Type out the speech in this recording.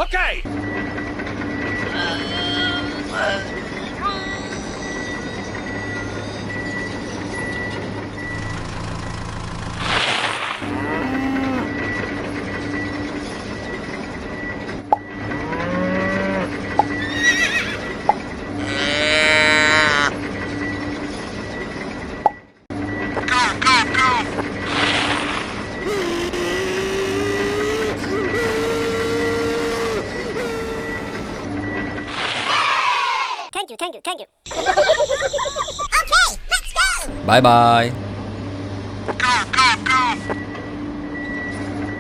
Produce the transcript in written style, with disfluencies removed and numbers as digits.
Okay. Thank you. Okay, let's go! Bye bye.